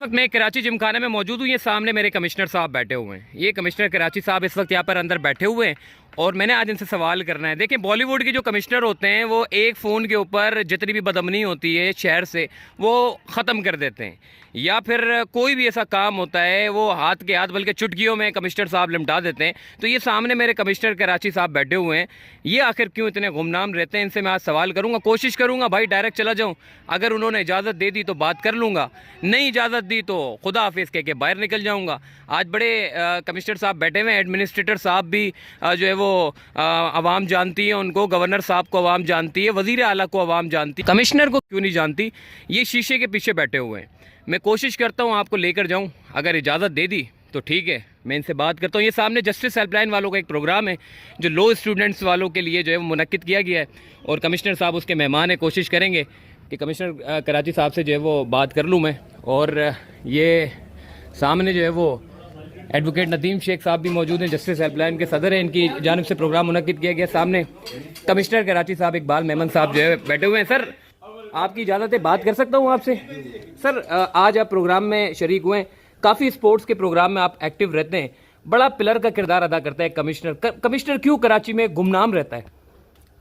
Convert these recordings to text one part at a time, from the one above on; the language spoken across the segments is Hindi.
वक्त मैं कराची जिमखाना में मौजूद हूँ। ये सामने मेरे कमिश्नर साहब बैठे हुए हैं। ये कमिश्नर कराची साहब इस वक्त यहाँ पर अंदर बैठे हुए हैं और मैंने आज इनसे सवाल करना है। देखिए, बॉलीवुड के जो कमिश्नर होते हैं वो एक फ़ोन के ऊपर जितनी भी बदअमनी होती है शहर से वो ख़त्म कर देते हैं, या फिर कोई भी ऐसा काम होता है वो हाथ के हाथ बल्कि चुटकियों में कमिश्नर साहब लिमटा देते हैं। तो ये सामने मेरे कमिश्नर कराची साहब बैठे हुए हैं, ये आखिर क्यों इतने गुमनाम रहते हैं? इनसे मैं आज सवाल करूँगा। कोशिश करूँगा भाई डायरेक्ट चला जाऊँ, अगर उन्होंने इजाज़त दे दी तो बात कर लूँगा, नहीं इजाज़त दी तो खुदा हाफिज़ कह के बाहर निकल जाऊँगा। आज बड़े कमिश्नर साहब बैठे हुए हैं, एडमिनिस्ट्रेटर साहब भी जो है वो आवाम जानती है उनको, गवर्नर साहब को आवाम जानती है, वज़ीर आला को आवाम जानती है, कमिश्नर को क्यों नहीं जानती? ये शीशे के पीछे बैठे हुए हैं। मैं कोशिश करता हूँ आपको लेकर जाऊँ, अगर इजाज़त दे दी तो ठीक है, मैं इनसे बात करता हूँ। ये सामने जस्टिस हेल्पलाइन वालों का एक प्रोग्राम है जो लो स्टूडेंट्स वालों के लिए जो है वो मुनक्किद किया गया है और कमिश्नर साहब उसके मेहमान हैं। कोशिश करेंगे कि कमिश्नर कराची साहब से जो है वो बात कर लूँ मैं। और ये सामने जो है वो एडवोकेट नदीम शेख साहब भी मौजूद हैं, जस्टिस हेल्पलाइन के सदर हैं। इनकी जानिब से प्रोग्राम मुनक्किद किया गया। सामने कमिश्नर कराची साहब इकबाल मेमन साहब जो है बैठे हुए हैं। सर, आपकी इजाज़त है बात कर सकता हूँ आपसे? सर, आज आप प्रोग्राम में शरीक हुए हैं, काफ़ी स्पोर्ट्स के प्रोग्राम में आप एक्टिव रहते हैं, बड़ा पिलर का किरदार अदा करता है कमिश्नर। कमिश्नर क्यों कराची में गुमनाम रहता है?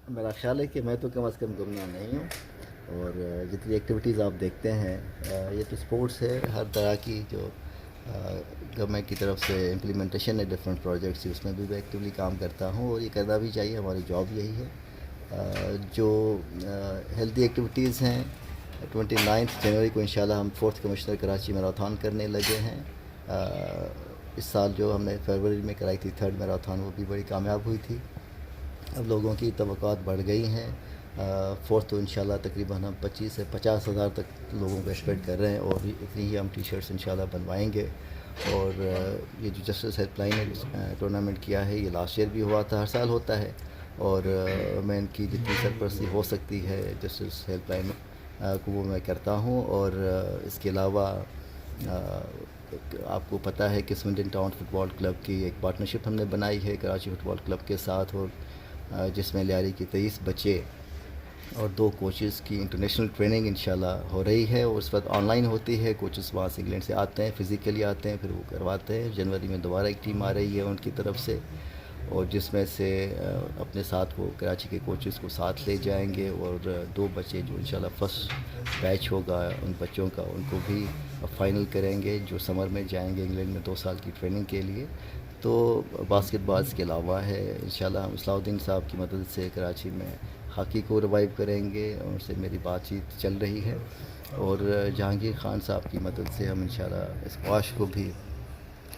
मेरा ख्याल है कि मैं तो कम अज़ कम गुमनाम नहीं हूँ, और जितनी एक्टिविटीज़ आप देखते हैं ये तो स्पोर्ट्स है। हर तरह की जो गवर्नमेंट की तरफ से इम्प्लीमेंटेशन है डिफरेंट प्रोजेक्ट्स, उसमें भी मैं एक्टिवली काम करता हूँ और ये करना भी चाहिए, हमारी जॉब यही है। जो हेल्दी एक्टिविटीज़ हैं, 29 जनवरी को इंशाल्लाह हम 4th कमिश्नर कराची मैराथन करने लगे हैं। इस साल जो हमने फरवरी में कराई थी 3rd मैराथन, वो भी बड़ी कामयाब हुई थी। अब लोगों की तवक्कुआत बढ़ गई हैं। 4th तो इंशाल्लाह तकरीबन हम 25 से 50 हज़ार तक लोगों को एक्सपेक्ट कर रहे हैं और इतनी ही हम टी शर्ट्स इंशाल्लाह बनवाएंगे। और ये जो जस्टिस हेल्पलाइन ने टूर्नामेंट किया है, ये लास्ट ईयर भी हुआ था, हर साल होता है। और मैं इनकी जितनी सरपरस्ती हो सकती है जस्टिस हेल्पलाइन को वो मैं करता हूँ। और इसके अलावा आपको पता है कि स्विंडन टाउन फुटबॉल क्लब की एक पार्टनरशिप हमने बनाई है कराची फुटबॉल क्लब के साथ, और जिसमें लियारी की 23 बच्चे और 2 कोचेज़ की इंटरनेशनल ट्रेनिंग इंशाल्लाह हो रही है। और उस वक्त ऑनलाइन होती है, कोचेज़ वहाँ से इंग्लैंड से आते हैं, फ़िज़िकली आते हैं, फिर वो करवाते हैं। जनवरी में दोबारा एक टीम आ रही है उनकी तरफ से, और जिसमें से अपने साथ वो कराची के कोचेज़ को साथ ले जाएंगे। और 2 बच्चे जो इंशाल्लाह फर्स्ट बैच होगा उन बच्चों का, उनको भी फाइनल करेंगे, जो समर में जाएंगे इंग्लैंड में 2 साल की ट्रेनिंग के लिए। तो बास्केटबॉल के अलावा है इंशाल्लाह हम इस्लाउद्दीन साहब की मदद से कराची में हॉकी को रिवाइव करेंगे, उनसे मेरी बातचीत चल रही है। और जहांगीर खान साहब की मदद से हम इंशाल्लाह स्क्वाश को भी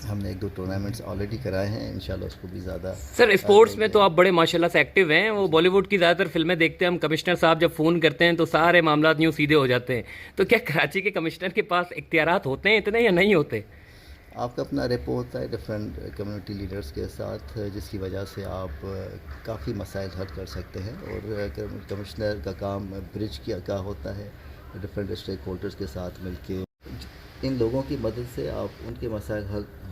हमने 1-2 टूर्नामेंट्स ऑलरेडी कराए हैं, इंशाल्लाह उसको भी ज़्यादा। सर, स्पोर्ट्स में तो आप बड़े माशाल्लाह से एक्टिव हैं। वो बॉलीवुड की ज़्यादातर फिल्में देखते हैं हम, कमिश्नर साहब जब फ़ोन करते हैं तो सारे मामला यूँ सीधे हो जाते हैं। तो क्या कराची के कमिश्नर के पास इख्तियारात होते हैं इतने या नहीं होते? आपका अपना रेपो होता है डिफरेंट कम्युनिटी लीडर्स के साथ, जिसकी वजह से आप काफ़ी मसाइल हल कर सकते हैं। और कमिश्नर का काम ब्रिज का होता है डिफरेंट स्टेक होल्डर्स के साथ मिलके। इन लोगों की मदद से आप उनके मसाइल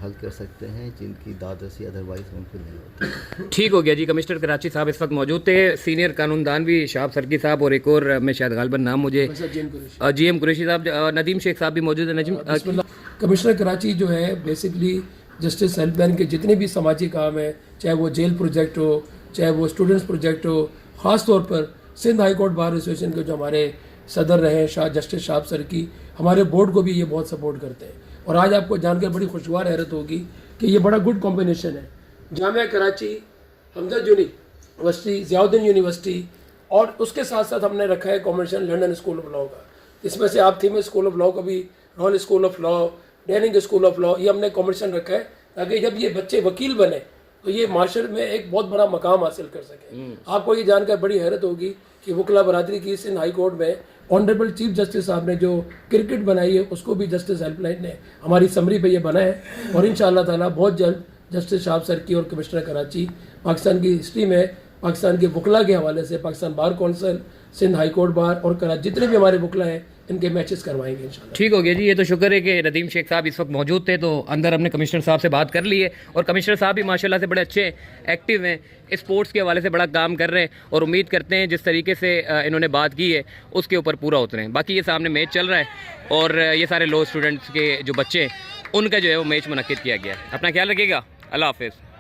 हल कर सकते हैं जिनकी दादरसी अदरवाइज़ मुमकिन नहीं होती। ठीक हो गया जी। कमिश्नर कराची साहब इस वक्त मौजूद थे, सीनियर कानूनदान भी शाह सरकी साहब, और एक और मैं शायद गालबन नाम मुझे GM कुरैशी साहब, नदीम शेख साहब भी मौजूद है। नजीम, कमिश्नर कराची जो है बेसिकली जस्टिस हेल्पलाइन के जितने भी समाजी काम हैं, चाहे वो जेल प्रोजेक्ट हो, चाहे वो स्टूडेंट्स प्रोजेक्ट हो, ख़ास तौर पर Sindh high court bar association के जो हमारे सदर रहे जस्टिस शाह सरकी, हमारे बोर्ड को भी ये बहुत सपोर्ट करते हैं। और आज आपको जानकर बड़ी खुशगवार हैरत होगी कि ये बड़ा गुड कॉम्बिनेशन है। जामिया कराची, हमदर्द यूनिवर्सिटी, ज़ियाउद्दीन यूनिवर्सिटी, और उसके साथ साथ हमने रखा है commercial London school of law का। इसमें से आप थी में स्कूल ऑफ लॉ का भी, royal school of law, Denning school of law, ये हमने कॉमर्शियल रखा है ताकि जब ये बच्चे वकील बने तो ये माशरे में एक बहुत बड़ा मकाम हासिल कर सकें। आपको ये जानकर बड़ी हैरत होगी कि वकला बरादरी की सिंध हाई कोर्ट में ऑनरेबल चीफ जस्टिस साहब ने जो क्रिकेट बनाई है उसको भी जस्टिस हेल्पलाइन ने हमारी समरी पे ये बना है। और इंशाअल्लाह ताला बहुत जल्द जस्टिस शाह सरकी और कमिश्नर कराची पाकिस्तान की हिस्ट्री में पाकिस्तान के वकला के हवाले से Pakistan bar council, Sindh high court bar और कराची जितने भी हमारे वकला हैं इनके मैचेस करवाएंगे इंशाल्लाह। ठीक हो गया जी। ये तो शुक्र है कि नदीम शेख साहब इस वक्त मौजूद थे, तो अंदर हमने कमिश्नर साहब से बात कर ली है, और कमिश्नर साहब भी माशाल्लाह से बड़े अच्छे एक्टिव हैं, स्पोर्ट्स के हवाले से बड़ा काम कर रहे हैं, और उम्मीद करते हैं जिस तरीके से इन्होंने बात की है उसके ऊपर पूरा उतरें। बाकी ये सामने मैच चल रहा है, और ये सारे लो स्टूडेंट्स के जो बच्चे हैं उनका जो है वो मैच मुनक्किद किया गया है। अपना ख्याल रखिएगा, अल्लाह हाफिज़।